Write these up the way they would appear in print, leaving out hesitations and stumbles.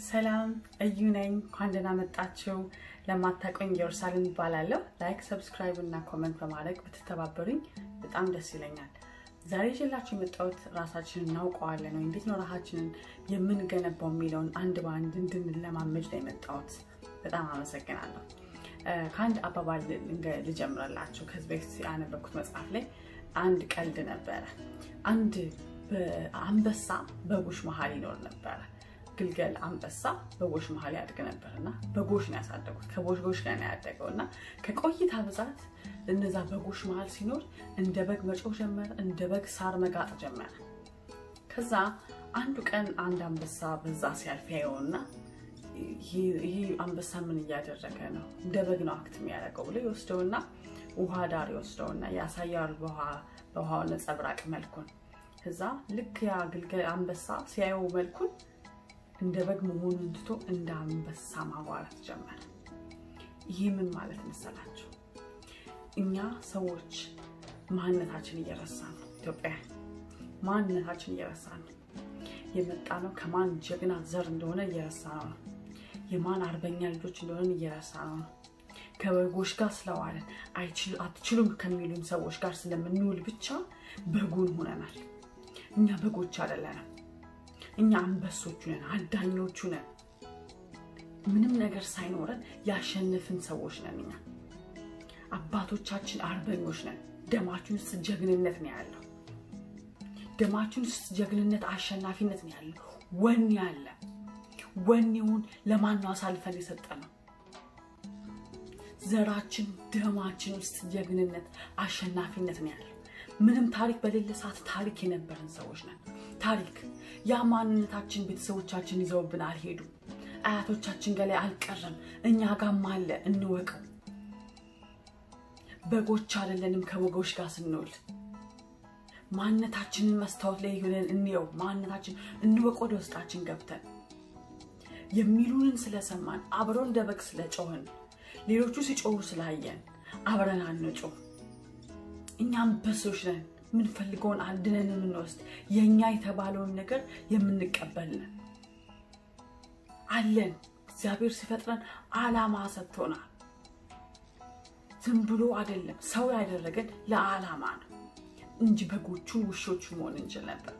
ሰላም አዩነኝ ኳንደና መጣችሁ ለማታቆኝ ኢየሩሳሌም ይባላል ላይክ ሰብስክራይብ እና ኮሜንት በማድረግ ብትተባበሩኝ በጣም ደስ ይለኛል ዛሬ ይዤላችሁ የመጣሁት ራሳችንን እናውቀዋለን ነው እንዴት ነው ራሳችንን የምንገነባው የሚለውን አንድ ባንድ እንድንለማመድ ነው የመጣሁት በጣም አመሰግናለሁ ካንድ አባባል ልጀምርላችሁ ከዚህ በፊት ያነበብኩት መጽሐፍ ላይ አንድ ቀልድ ነበር አንድ አንበሳ በጎሽ መሃል ይኖር ነበር ግልገል አንበሳ በጎሽ መሃል ያድግ ነበርና በጎሽ ነው ያሳደጉት ከጎሽ ጋር ነው ያደገውና ከቆይታ ብዛት እነዛ በጎሽ መሃል ሲኖር እንደ በግ መጮህ ጀመረ እንደ በግ ሳር መጋጥ ጀመረ ከዛ አንዱ ቀን አንድ አንበሳ በዛ ሲያልፍ ያየውና ይሄ አንበሳ ምን ያደረገ ነው እንደ በግ ነው አክት የሚያደርገው ብሎ ይወስደውና ውሃ ዳር ይወስደውና ያሳያል በውሃው ነጸብራቅ መልኩን ከዛ ልክ ያ ግልገል አንበሳ ሲያየው መልኩን እንደ በግ መሆኑን ትቶ እንደ አንበሳ ማዋራት ጀመረ ይሄ ምን ማለት መሰላችሁ እኛ ሰዎች ማንነታችን እየረሳን ነው ኢትዮጵያ ማንነታችን እየረሳን ነው የመጣነው ከማን ጀግና ዘር እንደሆነ እየረሳን ነው የማን አርበኛ ልጆች እንደሆነ እየረሳን ነው ከበጎሽ ጋር ስለዋለን አትችሉም ከሚሉን ሰዎች ጋር ስለምንውል ብቻ በጉን ሆነናል እኛ በጎች አይደለንም እኛ አንበሶች ነን አዳኞች ነን ምንም ነገር ሳይኖረን ያሸነፍን ሰዎች ነን እኛ አባቶቻችን አርበኞች ነን ደማችን ውስጥ ጀግንነት ነው ያለው ደማችን ውስጥ ጀግንነት አሸናፊነት ነው ያለው ወኔ ያለ ወኔውን ለማን ነው አሳልፈን የሰጠነው ዘራችን ደማችን ውስጥ ጀግንነት አሸናፊነት ነው ያለው ምንም ታሪክ በሌለ ሰዓት ታሪክ የነበረን ሰዎች ነን ታሪክ ያ ማንነታችን ቤተሰቦቻችን ይዘውብን አልሄዱ አያቶቻችን ገላይ አልቀረም እኛ ጋር ማለ እንወቀው በጎች አይደለንም ከወጎች ጋር ስንውል ማንነታችንን መስታወት ላይ ይሆነን እንየው ማንነታችን እንወቀው ደስታችን ገብተን የሚሉንን ስለሰማን አብረን እንደበግ ስለጮህን ሌሎቹ ሲጮሁ ስላየን አብረን አንጮህ እኛም በሶች ነን ምን ፈልገውን አንድነን እንወስድ የኛ የተባለውን ነገር የምንቀበልን አለን እግዚአብሔር ሲፈጥረን ዓላማ ሰጥቶናል ዝም ብሎ አይደለም ሰው ያደረገን ለዓላማ ነው እንጂ በጎቹ ውሾቹ መሆን እንችል ነበር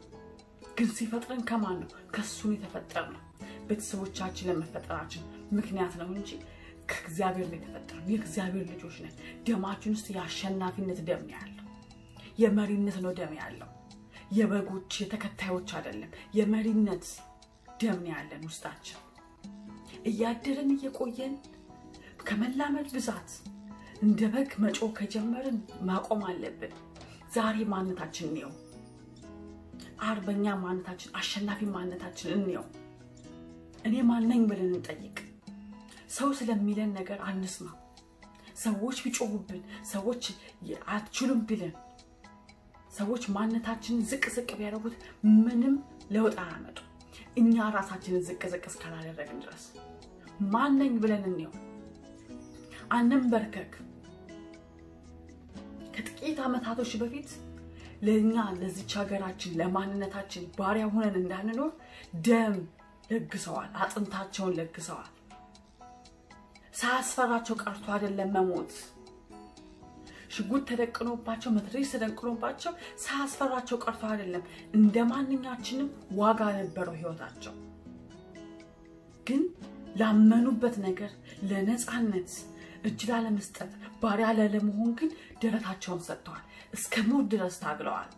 ግን ሲፈጥረን ከማን ነው ከሱ የተፈጠርነው ቤተሰቦቻችን ለመፈጠራችን ምክንያት ነው እንጂ ከእግዚአብሔር ነው የተፈጠረው የእግዚአብሔር ልጆች ነን ደማችን ውስጥ ያሸናፊነት ደም ያለው የመሪነት ነው ደም ያለው የበጎች የተከታዮች አይደለም የመሪነት ደም ያለን ውስጣችን እያደረን እየቆየን ከመላመድ ብዛት እንደ በግ መጮህ ከጀመርን ማቆም አለብን ዛሬ ማንነታችን ነው አርበኛ ማንነታችን አሸናፊ ማንነታችን ነው እኔ ማን ነኝ ብለን እንጠይቅ ሰው ስለሚለን ነገር አንስማ ሰዎች ቢጮሁብን ሰዎች አትችሉም ቢለን ሰዎች ማንነታችንን ዝቅ ቢያደርጉት ምንም ለውጥ አያመጡ እኛ ራሳችንን ዝቅ እስካላደረግን ድረስ ማን ነኝ ብለን እንየው አንንበርከክ ከጥቂት አመታቶች በፊት ለኛ ለዚች ሀገራችን ለማንነታችን ባሪያ ሆነን እንዳንኖር ደም ለግሰዋል አጥንታቸውን ለግሰዋል ሳስፈራቸው ቀርቶ አይደለም መሞት ሽጉጥ ተደቅኖባቸው መትረየስ ተደቅኖባቸው ሳስፈራቸው ቀርቶ አይደለም እንደማንኛችንም ዋጋ ነበረው ህይወታቸው ግን ላመኑበት ነገር ለነጻነት እጅ ለመስጠት ባሪያ ለመሆን ግን ደረታቸውን ሰጥተዋል እስከ ሞት ድረስ ታግለዋል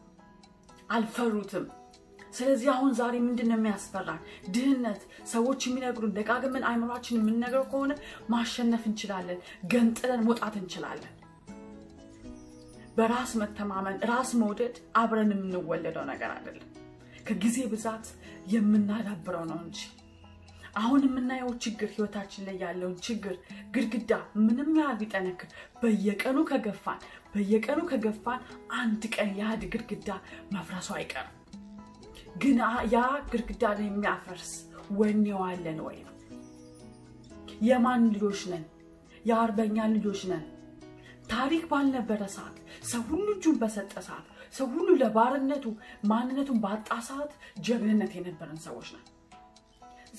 አልፈሩትም ስለዚህ አሁን ዛሬ ምንድነው የሚያስፈራን ድህነት ሰዎች የሚነግሩን ደጋግመን አይምሮአችን የምንነግረው ከሆነ ማሸነፍ እንችላለን ገንጥለን መውጣት እንችላለን በራስ መተማመን ራስ መውደድ አብረን የምንወለደው ነገር አይደለም ከጊዜ ብዛት የምናዳብረው ነው እንጂ አሁን የምናየው ችግር ህይወታችን ላይ ያለው ችግር ግድግዳ ምንም ያህል ቢጠነክር በየቀኑ ከገፋን አንድ ቀን ያ ግድግዳ መፍረሱ አይቀርም ግን ያ ግድግዳ ላይ የሚያፈርስ ወኔው አለን ወይ የማን ልጆች ነን የአርበኛ ልጆች ነን ታሪክ ባልነበረ ሰዓት ሰው ሁሉ እጁን በሰጠ ሰዓት ሰው ሁሉ ለባርነቱ ማንነቱን ባጣ ሰዓት ጀግንነት የነበረን ሰዎች ነን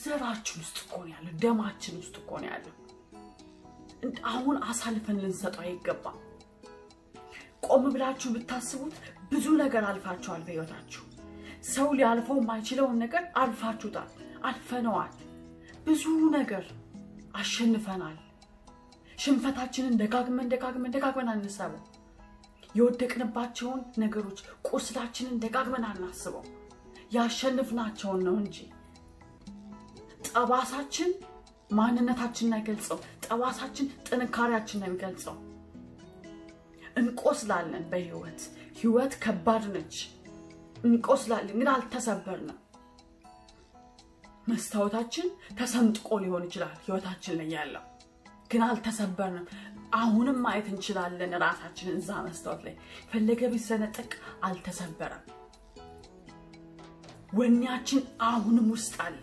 ዘራችን ውስጥ እኮ ነው ያለው ደማችን ውስጥ እኮ ነው ያለው አሁን አሳልፈን ልንሰጠው አይገባም ቆም ብላችሁ ብታስቡት ብዙ ነገር አልፋችኋል በህይወታችሁ ሰው ሊያልፈው የማይችለው ነገር አልፋችሁታል አልፈነዋል ብዙ ነገር አሸንፈናል ሽንፈታችንን ደጋግመን አንሰበው የወደቅንባቸውን ነገሮች ቁስላችንን ደጋግመን አናስበው ያሸንፍናቸውን ነው እንጂ ጠባሳችን ማንነታችንን አይገልጸው ጠባሳችን ጥንካሬያችንን ነው የሚገልጸው እንቆስላለን በህይወት ከባድ ነች እንቆስላለን ግን አልተሰበርንም መስታወታችን ተሰንጥቆ ሊሆን ይችላል ህይወታችን ላይ ያለው ግን አልተሰበርንም አሁንም ማየት እንችላለን ራሳችንን እዛ መስታወት ላይ ፈለገ ቢሰነጠቅ አልተሰበረም ወኛችን አሁንም ውስጥ አለ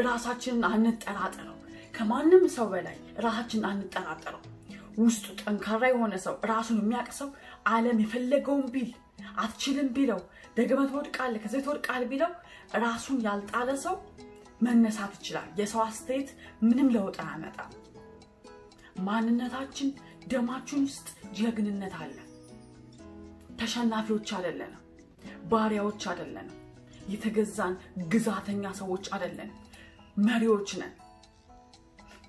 ራሳችንን አንጠራጠረው ከማንም ሰው በላይ ራሳችንን አንጠራጠረው ውስጡ ጠንካራ የሆነ ሰው ራሱን የሚያቀሰው ዓለም የፈለገውን ቢል አትችልም ቢለው ደግመህ ትወድቃለህ ከዚህ ትወድቃለህ ቢለው ራሱን ያልጣለ ሰው መነሳት ይችላል የሰው አስተያየት ምንም ለውጥ አያመጣም ማንነታችን ደማችን ውስጥ ጀግንነት አለ ተሸናፊዎች አይደለንም ባሪያዎች አይደለንም የተገዛን ግዛተኛ ሰዎች አይደለንም መሪዎች ነን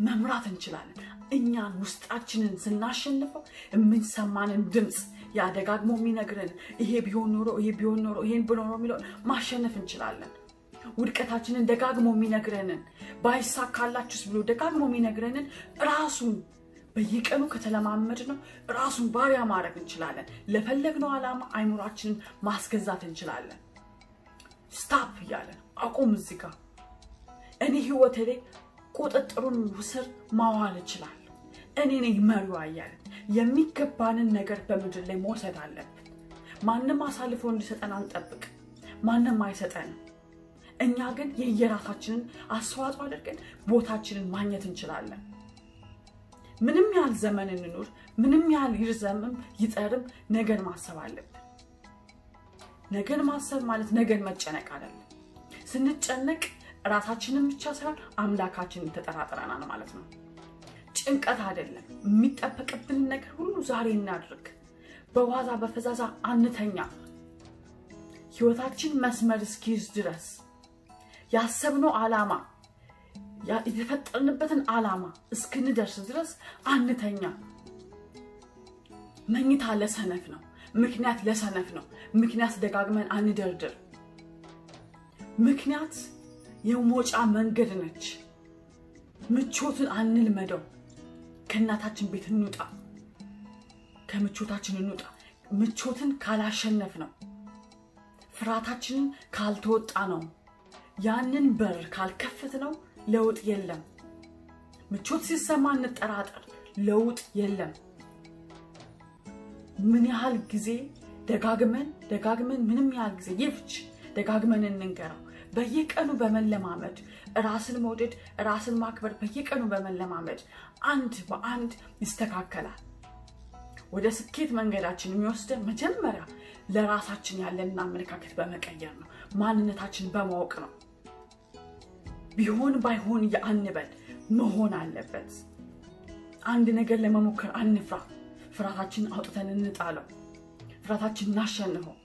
መምራት እንችላለን እኛን ውስጣችንን ስናሸንፈው የምንሰማንን ድምጽ ያደጋግሞ የሚነግረን ይሄ ቢሆን ኖሮ ይሄን ብሎ ነው የሚለው ማሸነፍ እንችላለን ውድቀታችንን ደጋግሞ የሚነግረንን ባይሳካላችሁስ ብሎ ደጋግሞ የሚነግረንን ራሱን በየቀኑ ከተለማመድ ነው ራሱን ባሪያ ማድረግ እንችላለን ለፈለግነው ዓላማ አይምሮአችንን ማስገዛት እንችላለን ስታፕ ያለን አቁም እዚህ ጋር እኔ ህይወቴ ላይ ቁጥጥሩን ውስር ማዋል ይችላል እኔ ነኝ መሪዋ ያለ የሚገባንን ነገር በመድር ላይ መውሰድ አለብን ማንንም አሳልፎ እንዲሰጠን አንጠብቅ ማንንም አይሰጠን እኛ ግን የየራሳችንን አስተዋጽኦ አድርገን ቦታችንን ማግኘት እንችላለን ምንም ያህል ዘመን እንኑር ምንም ያህል ይርዘምም ይጠርም ነገን ማሰብ አለብን ነገን ማሰብ ማለት ነገን መጨነቅ አይደለም ስንጨነቅ ራሳችንን ብቻ ሳይሆን አምላካችንን ተጠራጥረናል ማለት ነው ጭንቀት አይደለም የሚጠበቅብን ነገር ሁሉ ዛሬ እናድርግ በዋዛ በፈዛዛ አንተኛ ህይወታችን መስመር እስኪይዝ ድረስ ያሰብነው ዓላማ የተፈጠርንበትን ዓላማ እስክንደርስ ድረስ አንተኛ መኝታ ለሰነፍ ነው ምክንያት ለሰነፍ ነው ምክንያት ደጋግመን አንደርድር ምክንያት የሞጫ መንገድ ነች ምቾትን አንልመደው ከናታችን ቤት እንውጣ ከምቾታችን እንውጣ ምቾትን ካላሸነፍ ነው ፍራታችንን ካልተወጣ ነው ያንን በር ካልከፈት ነው ለውጥ የለም ምቾት ሲሰማን እንጠራጠር ለውጥ የለም ምን ያህል ጊዜ ደጋግመን ምንም ያህል ጊዜ ይፍች ደጋግመን እንንገረው በየቀኑ በመለማመድ ራስን መውደድ ራስን ማክበር በየቀኑ በመለማመድ አንድ በአንድ ይስተካከላል ወደ ስኬት መንገዳችን የሚወስደን መጀመሪያ ለራሳችን ያለንን አመለካከት በመቀየር ነው ማንነታችን በማወቅ ነው ቢሆን ባይሆን ያንበል መሆን አለበት አንድ ነገር ለመሞከር አንፍራ ፍራታችን አውጥተን እንጣለው ፍራታችን እናሸንፈው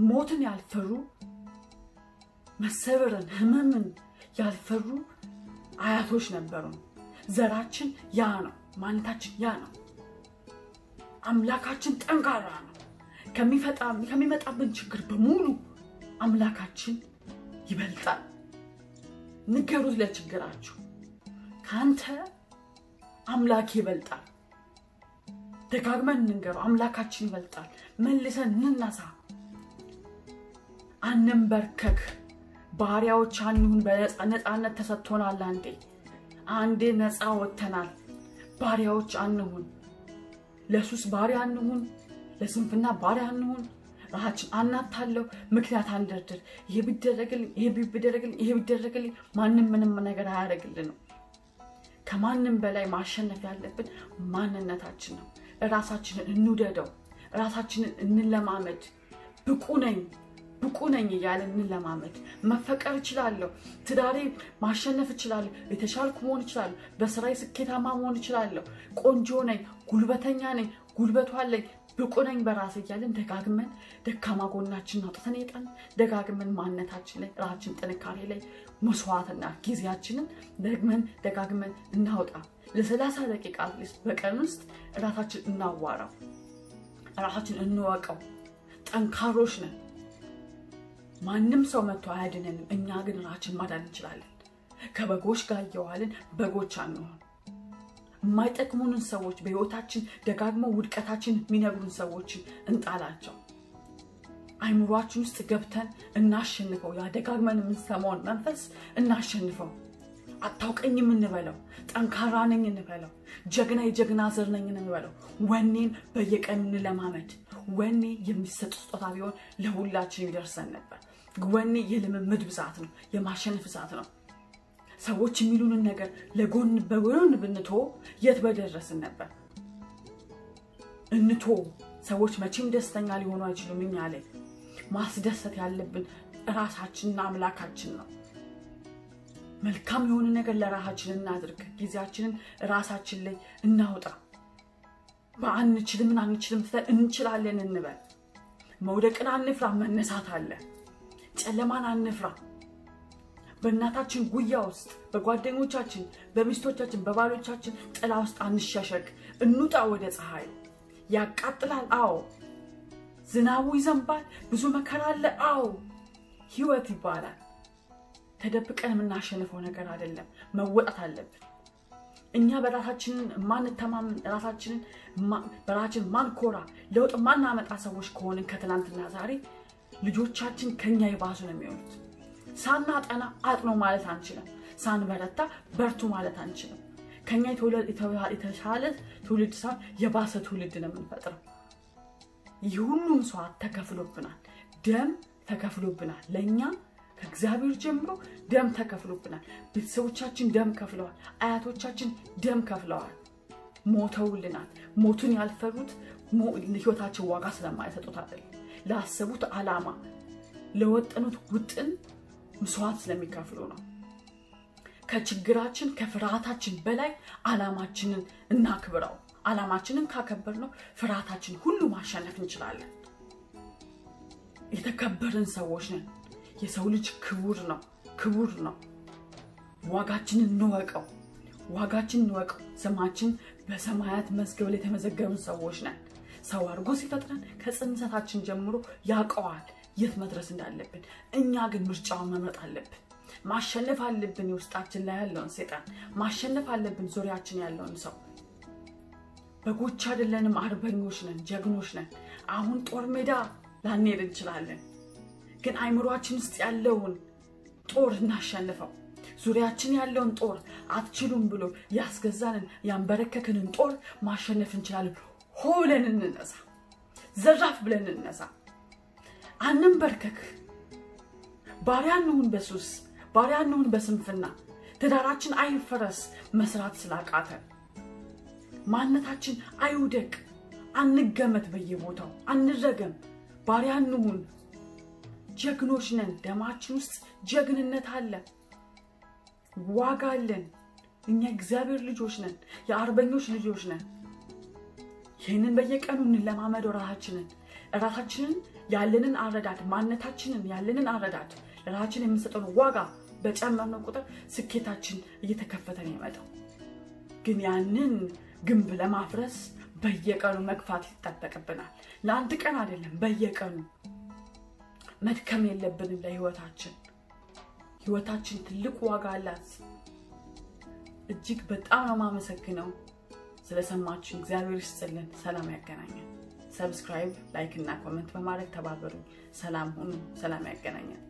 ሞትን ያልፈሩ መሰበርን ህመምን ያልፈሩ አያቶች ነበሩ ዘራችን ያ ነው ማንነታችን ያ ነው አምላካችን ጠንካራ ነው ከሚመጣብን ችግር በሙሉ አምላካችን ይበልጣል ንገሩት ለችግራችሁ ካንተ አምላክ ይበልጣል ደጋግመን እንንገረው አምላካችን ይበልጣል መልሰን እንነሳ አንንበርከክ ባሪያዎች አንሁን በነፃነት ተሰጥቶናል አንዴ ነፃ ወጥተናል ባሪያዎች አንሁን ለሱስ ባሪያ አንሁን ለስንፍና ባሪያ አንሁን ራሳችን አናታለው ምክንያት አንደርድር ይሄ ቢደረግልኝ ማንንም ምንም ነገር አያደርግልን ነው ከማንንም በላይ ማሸነፍ ያለብን ማንነታችን ነው ራሳችንን እንውደደው ራሳችንን እንለማመድ ብቁ ነኝ ብቁ ነኝ እያልን እንለማመድ። መፈቀር እችላለሁ፣ ትዳሬ ማሸነፍ እችላለሁ፣ የተሻልኩ መሆን እችላለሁ፣ በስራዬ ስኬታማ መሆን እችላለሁ፣ ቆንጆ ነኝ፣ ጉልበተኛ ነኝ፣ ጉልበቱ አለኝ፣ ብቁ ነኝ በራሴ እያልን ደጋግመን ደካማ ጎናችንን አውጥተን የጣን ደጋግመን ማንነታችን ላይ ራሳችን ጥንካሬ ላይ መስዋዕትና ጊዜያችንን ደጋግመን እናውጣ። ለ30 ደቂቃ በቀን ውስጥ ራሳችን እናዋራው፣ ራሳችን እንወቀው። ጠንካሮች ነን። ማንም ሰው መጥቶ አያድነንም። እኛ ግን ራሳችን ማዳን እንችላለን። ከበጎች ጋር እየዋልን በጎች አንሆን። የማይጠቅሙንን ሰዎች በህይወታችን ደጋግመው ውድቀታችን የሚነግሩን ሰዎችን እንጣላቸው። አይምሯችን ውስጥ ገብተን እናሸንፈው። ያ ደጋግመን የምንሰማውን መንፈስ እናሸንፈው። አታውቀኝም እንበለው፣ ጠንካራ ነኝ እንበለው፣ የጀግና ዘር ነኝ እንበለው። ወኔን በየቀኑ እንለማመድ። ወኔ የሚሰጥ ስጦታ ቢሆን ለሁላችን ይደርሰን ነበር። ወኔ የልምምድ ብዛት ነው፣ የማሸነፍ ብዛት ነው። ሰዎች የሚሉንን ነገር በጎን ብንቶ የት በደረስን ነበር። እንቶ ሰዎች መቼም ደስተኛ ሊሆኑ አይችሉም። እኛ ላይ ማስደሰት ያለብን ራሳችንና አምላካችን ነው። መልካም የሆነ ነገር ለራሳችን እናድርግ። ጊዜያችንን ራሳችን ላይ እናውጣ። በአንችልም እንችላለን እንበል። መውደቅን አንፍራ፣ መነሳት አለ። ጨለማን አንፍራ። በእናታችን ጉያ ውስጥ፣ በጓደኞቻችን፣ በሚስቶቻችን፣ በባሎቻችን ጥላ ውስጥ አንሸሸግ። እንውጣ ወደ ፀሐይ። ያቃጥላል፣ አዎ። ዝናቡ ይዘንባል፣ ብዙ መከራ አለ፣ አዎ። ህይወት ይባላል። ተደብቀን የምናሸንፈው ነገር አይደለም። መወጣት አለብን። እኛ በራሳችን ማንተማመን፣ በራሳችን ማንኮራ፣ ለውጥ ማናመጣ ሰዎች ከሆንን ከትናንትና ዛሬ ልጆቻችን ከኛ ይባሱ ነው የሚሆኑት። ሳናጠና አጥኖ ማለት አንችልም። ሳንበረታ በርቱ ማለት አንችልም። ከኛ የተሻለ ትውልድ ሳይሆን የባሰ ትውልድ ነው የምንፈጥረው። ይሁሉም ሰዓት ተከፍሎብናል፣ ደም ተከፍሎብናል። ለኛ ከእግዚአብሔር ጀምሮ ደም ተከፍሎብናል። ቤተሰቦቻችን ደም ከፍለዋል፣ አያቶቻችን ደም ከፍለዋል፣ ሞተውልናል። ሞቱን ያልፈሩት ህይወታቸው ዋጋ ስለማይሰጡት አይደለም፣ ላሰቡት ዓላማ ለወጠኑት ውጥን መስዋዕት ስለሚከፍሉ ነው። ከችግራችን ከፍርሃታችን በላይ ዓላማችንን እናክብረው። ዓላማችንን ካከበርነው ፍርሃታችን ሁሉ ማሸነፍ እንችላለን። የተከበርን ሰዎች ነን። የሰው ልጅ ክቡር ነው። ዋጋችንን እንወቀው። ስማችን በሰማያት መዝገብ ላይ የተመዘገበን ሰዎች ነን። ሰው አድርጎ ሲፈጥረን ከጽንሰታችን ጀምሮ ያውቀዋል የት መድረስ እንዳለብን። እኛ ግን ምርጫውን መምረጥ አለብን። ማሸነፍ አለብን። ውስጣችን ላይ ያለውን ሰይጣን ማሸነፍ አለብን። ዙሪያችን ያለውን ሰው። በጎች አይደለንም፣ አርበኞች ነን፣ ጀግኖች ነን። አሁን ጦር ሜዳ ላንሄድ እንችላለን፣ ግን አይምሮአችን ውስጥ ያለውን ጦር እናሸንፈው። ዙሪያችን ያለውን ጦር አትችሉም ብሎ ያስገዛንን ያንበረከከንን ጦር ማሸነፍ እንችላለን። ሆ ብለን እንነሳ፣ ዘራፍ ብለን እንነሳ። አንንበርከክ። ባሪያ እንሁን በሱስ፣ ባሪያ እንሁን በስንፍና። ትዳራችን አይፈረስ መስራት ስላቃተን። ማንነታችን አይውደቅ፣ አንገመት፣ በየቦታው አንረገም። ባሪያ እንሁን። ጀግኖች ነን። ደማችን ውስጥ ጀግንነት አለ፣ ዋጋ አለን። እኛ እግዚአብሔር ልጆች ነን፣ የአርበኞች ልጆች ነን። ይህንን በየቀኑ እንለማመደው። ራሳችንን ያለንን አረዳድ፣ ማንነታችንን ያለንን አረዳድ፣ ለራሳችን የምንሰጠውን ዋጋ በጨመርነው ቁጥር ስኬታችን እየተከፈተ ነው የሚመጣው። ግን ያንን ግንብ ለማፍረስ በየቀኑ መግፋት ይጠበቅብናል። ለአንድ ቀን አይደለም፣ በየቀኑ መድከም የለብንም። ለህይወታችን ትልቅ ዋጋ አላት። እጅግ በጣም ነው የማመሰግነው ስለሰማችሁ። እግዚአብሔር ይስጥልን። ሰላም ያገናኘን። ሰብስክራይብ፣ ላይክ እና ኮሜንት በማድረግ ተባበሩ። ሰላም ሁኑ። ሰላም ያገናኘን።